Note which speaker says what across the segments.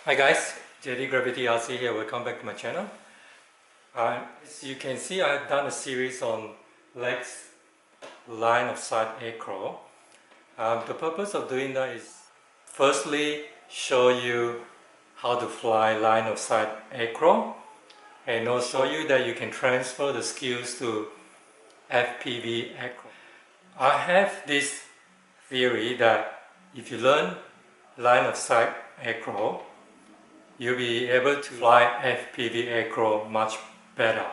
Speaker 1: Hi guys, JD Gravity RC here. Welcome back to my channel. As you can see, I've done a series on LOS line of sight acro. The purpose of doing that is firstly show you how to fly line of sight acro, and also show you that you can transfer the skills to FPV acro. I have this theory that if you learn line of sight acro, you'll be able to fly FPV acro much better.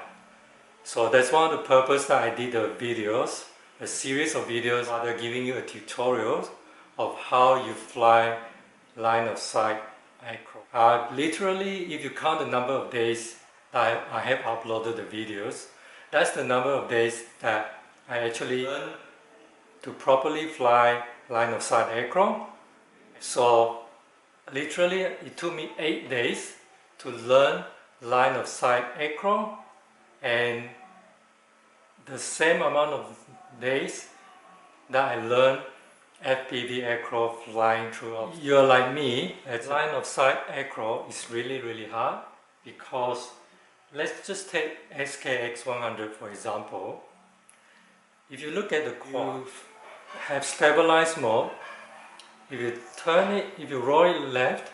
Speaker 1: So that's one of the purpose that I did the videos, a series of videos rather giving you a tutorial of how you fly line of sight acro. Literally, if you count the number of days that I have uploaded the videos, that's the number of days that I actually learned to properly fly line of sight acro. So literally, it took me 8 days to learn line of sight acro, and the same amount of days that I learned FPV acro flying through. You're like me, line of sight acro is really hard, because let's just take SKX100 for example. If you look at the quad, you have stabilized mode. If you turn it, if you roll it left,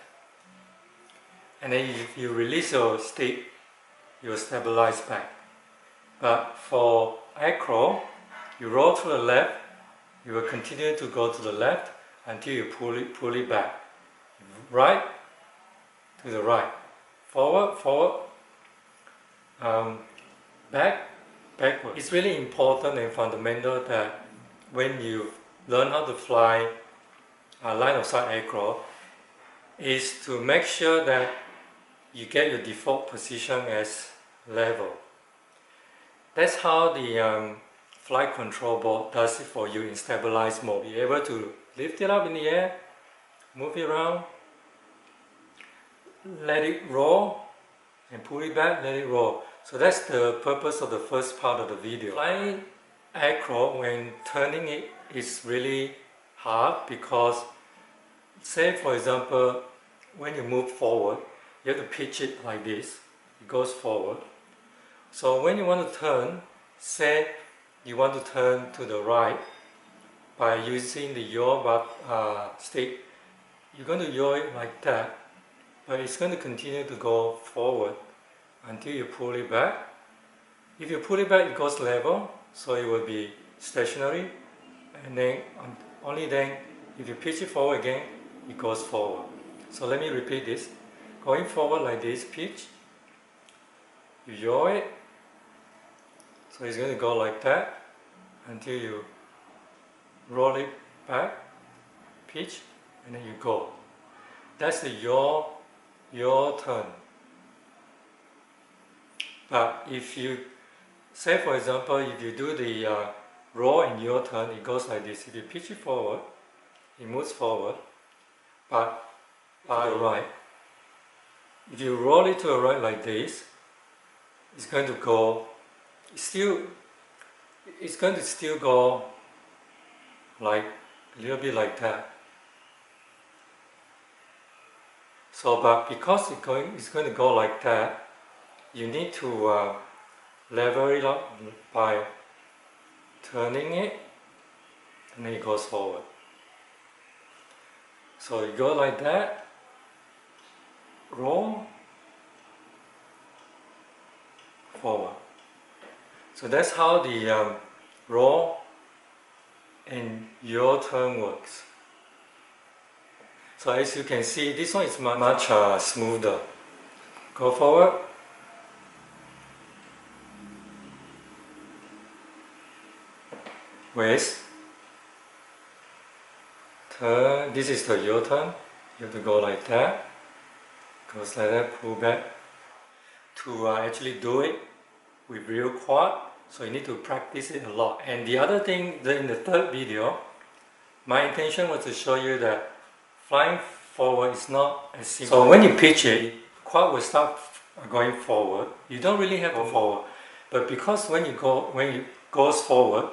Speaker 1: and then if you release your stick, you will stabilize back. But for acro, you roll to the left, you will continue to go to the left until you pull it back. Right to the right, forward, backward. It's really important and fundamental that when you learn how to fly line of sight acro, is to make sure that you get your default position as level. That's how the flight control board does it for you in stabilized mode. Be able to lift it up in the air, move it around, let it roll, and pull it back, let it roll. So that's the purpose of the first part of the video. Flying acro, when turning it, is really hard, because say for example, when you move forward, you have to pitch it like this. It goes forward. So when you want to turn, say you want to turn to the right by using the yaw stick, you're going to yaw it like that, but it's going to continue to go forward until you pull it back. If you pull it back, it goes level, so it will be stationary, and then only then if you pitch it forward again, it goes forward. So let me repeat this. Going forward like this, pitch, you yaw it, so it's going to go like that until you roll it back, pitch, and then you go. That's the yaw turn. But if you, say for example, if you do the roll and yaw turn, it goes like this. If you pitch it forward, it moves forward, but by the right. If you roll it to the right like this, it's going to go, it's going to still go like a little bit like that. So, but because it's going to go like that, you need to level it up by turning it, and then it goes forward. So you go like that, roll, forward. So that's how the roll and yaw turn works. So as you can see, this one is much smoother. Go forward, waist, turn. This is the yaw turn. You have to go like that. Goes like that, pull back. To actually do it with real quad, so you need to practice it a lot. And the other thing, in the third video, my intention was to show you that flying forward is not as simple. So when you pitch it, quad will start going forward. You don't really have to go forward, but because when it goes forward,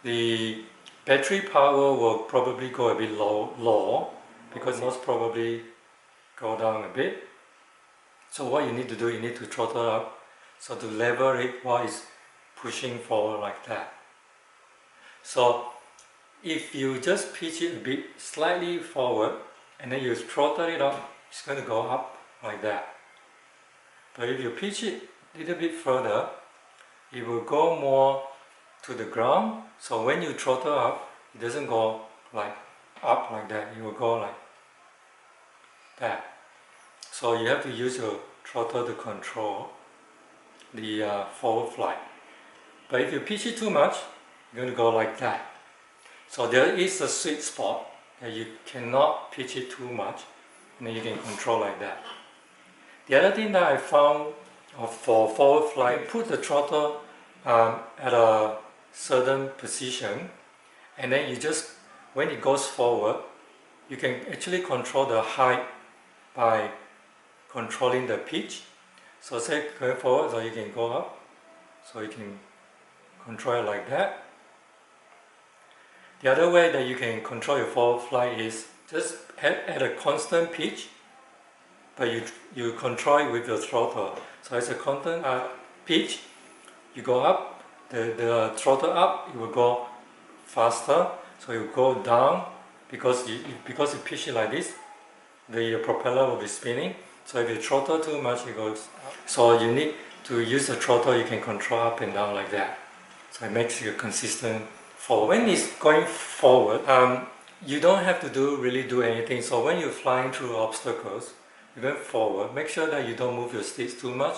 Speaker 1: the battery power will probably go a bit low because most probably go down a bit. So what you need to do, you need to throttle up, so to level it while it's pushing forward like that. So if you just pitch it a bit slightly forward and then you throttle it up, it's going to go up like that. But if you pitch it a little bit further, it will go more to the ground. So when you throttle up, it doesn't go like up like that, it will go like that. So you have to use your throttle to control the forward flight. But if you pitch it too much, you're going to go like that. So there is a sweet spot that you cannot pitch it too much, and then you can control like that. The other thing that I found for forward flight, you put the throttle at a certain position, and then you just, when it goes forward, you can actually control the height by controlling the pitch. So say going forward, so you can go up, so you can control it like that. The other way that you can control your forward flight is just at a constant pitch, but you control it with your throttle. So it's a constant pitch, you go up, the throttle up, it will go faster, so you go down, because you pitch it like this, the propeller will be spinning. So if you throttle too much, it goes up. So you need to use the throttle, you can control up and down like that. So it makes you consistent forward. When it's going forward, you don't have to really do anything. So when you're flying through obstacles, you're going forward, make sure that you don't move your sticks too much.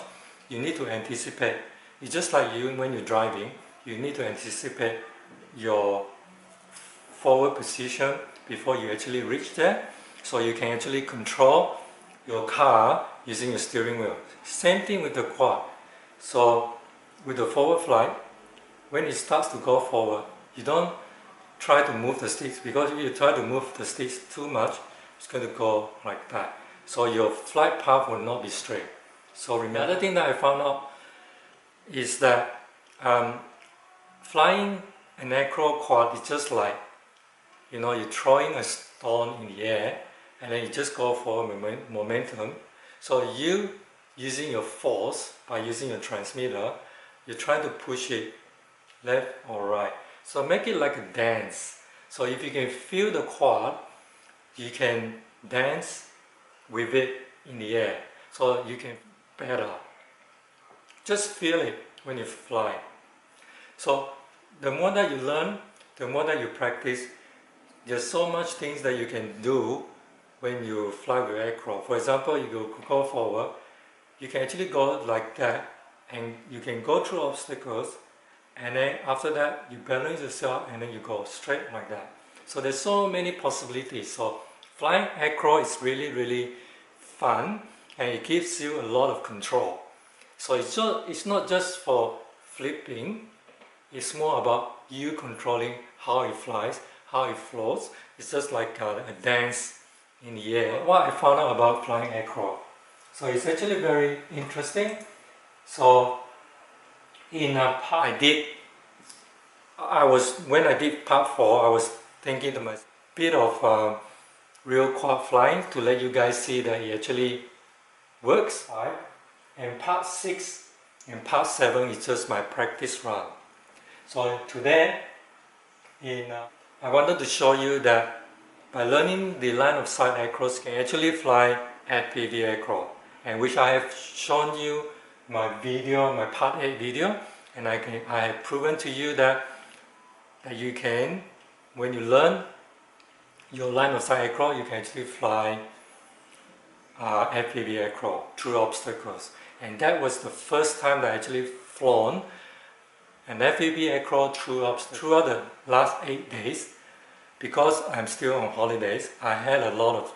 Speaker 1: You need to anticipate. It's just like when you're driving, you need to anticipate your forward position before you actually reach there. So you can actually control your car using your steering wheel. Same thing with the quad. So with the forward flight, when it starts to go forward, you don't try to move the sticks, because if you try to move the sticks too much, it's going to go like that. So your flight path will not be straight. So remember, another thing that I found out is that flying an acro quad is just like, you're throwing a stone in the air and then you just go for momentum. So you using your force by using your transmitter, you're trying to push it left or right. So make it like a dance. So if you can feel the quad, you can dance with it in the air. So you can pedal. Just feel it when you fly. So the more that you learn, the more that you practice, there's so much things that you can do when you fly with acro. For example, you go forward, you can actually go like that, and you can go through obstacles, and then after that you balance yourself and then you go straight like that. So there's so many possibilities. So flying acro is really fun, and it gives you a lot of control. So it's not just for flipping, it's more about you controlling how it flies, how it floats. It's just like a dance in the air. What I found out about flying acro, so it's actually very interesting. So in a part when I did part 4, I was thinking to myself, bit of real quad flying to let you guys see that it actually works. Right? And part 6 and part 7 is just my practice run. So today, I wanted to show you that by learning the line of sight acros, you can actually fly FPV acro, and which I have shown you my video, my part 8 video, and I have proven to you that you can, when you learn your line of sight acro, you can actually fly FPV acro through obstacles. And that was the first time that I actually flown an FPV acro throughout the last 8 days. Because I'm still on holidays, I had a lot of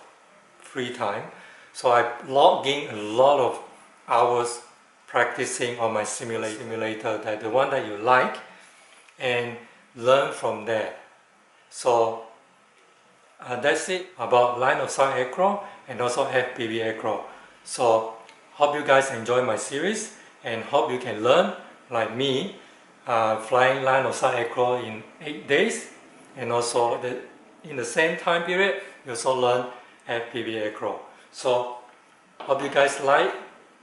Speaker 1: free time, so I logged in a lot of hours practicing on my simulator, that the one that you like, and learn from there. So that's it about line of sight acro and also FPV acro. So hope you guys enjoy my series, and hope you can learn like me flying line of sight acro in 8 days, and also in the same time period you also learn FPV acro. So hope you guys like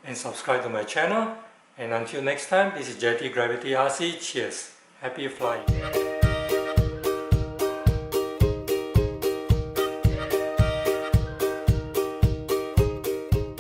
Speaker 1: and subscribe to my channel, and until next time, this is JT Gravity RC. Cheers, happy flying.